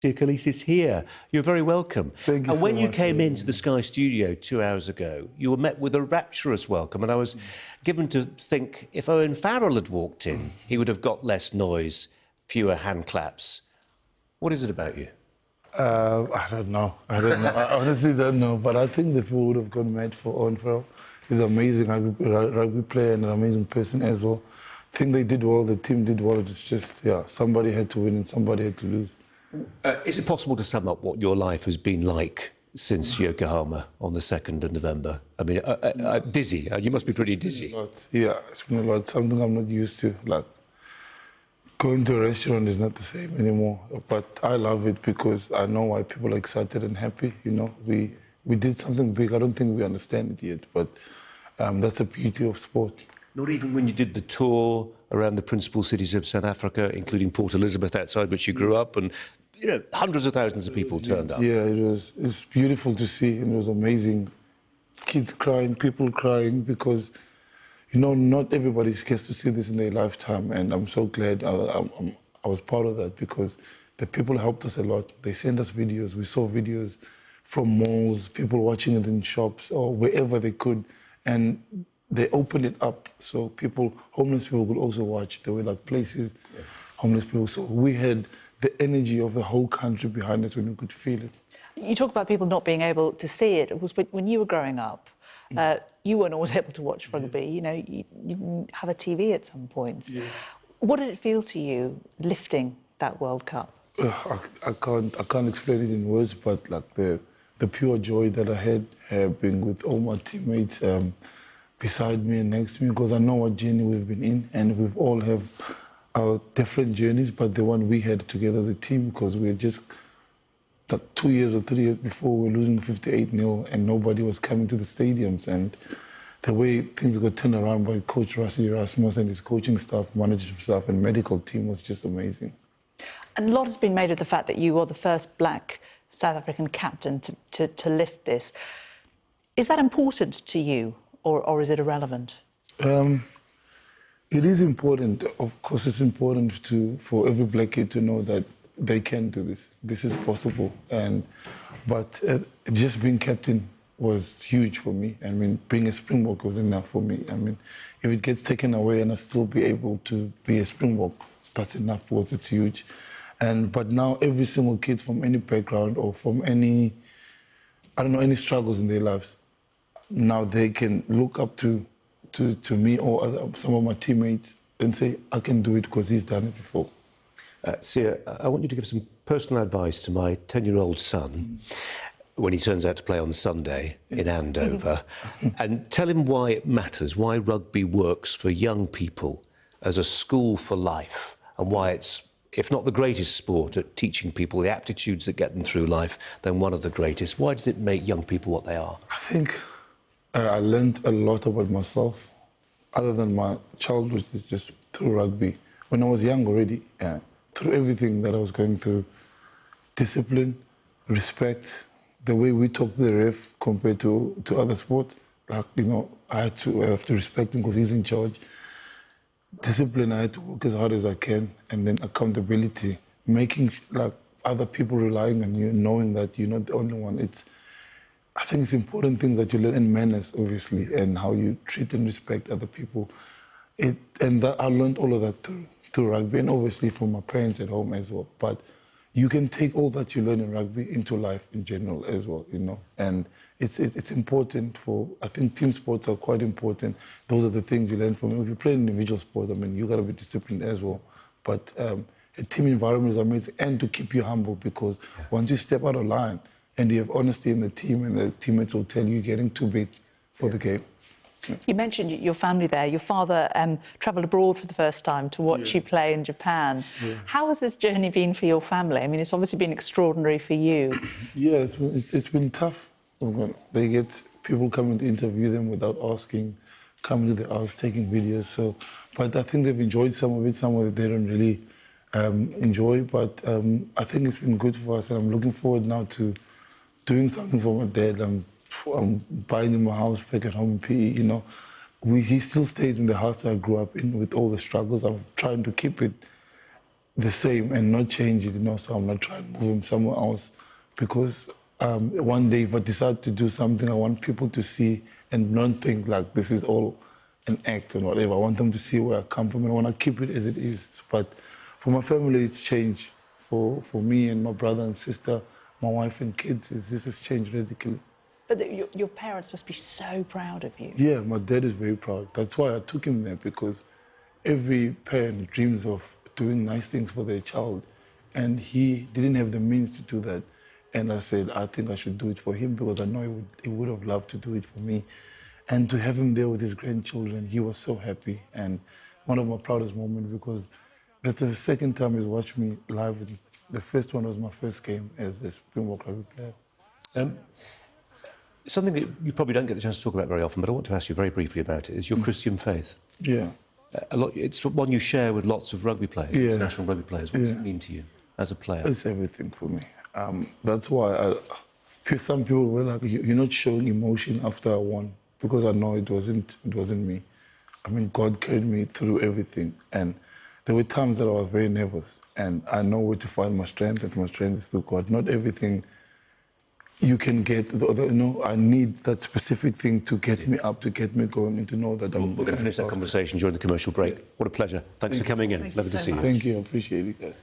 Siya Kolisi is here. You're very welcome. Thank you and so when you much came for into the Sky Studio 2 hours ago, you were met with a rapturous welcome, and I was given to think if Owen Farrell had walked in, he would have got less noise, fewer hand claps. What is it about you? I don't know. I honestly don't know. But I think the people would have gone mad for Owen Farrell. He's an amazing rugby player and an amazing person as well. I think they did well. The team did well. It's just, yeah, somebody had to win and somebody had to lose. Is it possible to sum up what your life has been like since Yokohama on the 2nd of November? I mean, dizzy. You must be pretty dizzy. Yeah, it's been a lot. Something I'm not used to. Like, going to a restaurant is not the same anymore. But I love it because I know why people are excited and happy. You know, we did something big. I don't think we understand it yet, but that's the beauty of sport. Not even when you did the tour around the principal cities of South Africa, including Port Elizabeth, outside which you grew up, and you know, hundreds of thousands of people turned up. Yeah, it's beautiful to see, and it was amazing. Kids crying, people crying, because, you know, not everybody gets to see this in their lifetime, and I'm so glad I was part of that, because the people helped us a lot. They sent us videos. We saw videos from malls, people watching it in shops or wherever they could, and they opened it up so people, homeless people, could also watch. There were like places, homeless people. So we had the energy of the whole country behind us when we could feel it. You talk about people not being able to see it. It was when you were growing up, you weren't always able to watch rugby. You know, you didn't have a TV at some points. Yeah. What did it feel to you lifting that World Cup? I can't explain it in words, but like the pure joy that I had being with all my teammates beside me and next to me, because I know what journey we've been in, and we've all have our different journeys, but the one we had together as a team, because we were just 2 years or 3 years before we were losing 58-0 and nobody was coming to the stadiums, and the way things got turned around by Coach Rassie Erasmus and his coaching staff, management staff and medical team was just amazing. And a lot has been made of the fact that you were the first black South African captain to lift this. Is that important to you, or is it irrelevant? It is important. Of course, it's important for every black kid to know that they can do this. This is possible. But just being captain was huge for me. I mean, being a Springbok was enough for me. I mean, if it gets taken away and I still be able to be a Springbok, that's enough, because it's huge. But now every single kid from any background or from any, I don't know, any struggles in their lives, now they can look up to me or some of my teammates and say, I can do it because he's done it before. Siya, I want you to give some personal advice to my 10-year-old son when he turns out to play on Sunday in Andover, and tell him why it matters, why rugby works for young people as a school for life, and why it's, if not the greatest sport at teaching people the aptitudes that get them through life, then one of the greatest. Why does it make young people what they are? I think I learned a lot about myself, other than my childhood, is just through rugby. When I was young already, through everything that I was going through, discipline, respect, the way we talk to the ref compared to other sports, like, you know, I have to respect him because he's in charge. Discipline, I had to work as hard as I can, and then accountability, making like other people relying on you, knowing that you're not the only one. I think it's important things that you learn in manners, obviously, and how you treat and respect other people. I learned all of that through rugby, and obviously from my parents at home as well. But you can take all that you learn in rugby into life in general as well, you know. And it's important I think team sports are quite important. Those are the things you learn from it. If you play an individual sport, I mean, you got to be disciplined as well. But a team environment is amazing, and to keep you humble, because once you step out of line and you have honesty in the team, and the teammates will tell you you're getting too big for the game. You mentioned your family there. Your father travelled abroad for the first time to watch you play in Japan. How has this journey been for your family? I mean, it's obviously been extraordinary for you. Yeah, it's been tough. They get people coming to interview them without asking, coming to the house, taking videos. So, but I think they've enjoyed some of it they don't really enjoy. But I think it's been good for us, and I'm looking forward now to doing something for my dad. I'm buying him a house back at home in PE, you know. He still stays in the house I grew up in with all the struggles. I'm trying to keep it the same and not change it, you know, so I'm not trying to move him somewhere else because one day if I decide to do something, I want people to see and not think like this is all an act or whatever. I want them to see where I come from and I want to keep it as it is. But for my family, it's changed. For me and my brother and sister, my wife and kids, this has changed radically. But your parents must be so proud of you. Yeah, my dad is very proud. That's why I took him there, because every parent dreams of doing nice things for their child, and he didn't have the means to do that. And I said, I think I should do it for him because I know he would have loved to do it for me. And to have him there with his grandchildren, he was so happy. And one of my proudest moments, because that's the second time he's watched me live. The first one was my first game as a Springbok rugby player. Something that you probably don't get the chance to talk about very often, but I want to ask you very briefly about it, is your Christian faith. Yeah. It's one you share with lots of rugby players, international rugby players. What does it mean to you as a player? It's everything for me. That's why some people were like, you're not showing emotion after I won, because I know it wasn't me. I mean, God carried me through everything. And there were times that I was very nervous. And I know where to find my strength, and my strength is through God. Not everything you can get, you know, I need that specific thing to get me up, to get me going, and to know that I'm... We're going to finish that conversation during the commercial break. What a pleasure. Thanks for coming in. Lovely to see you. Thank you. I appreciate it, guys.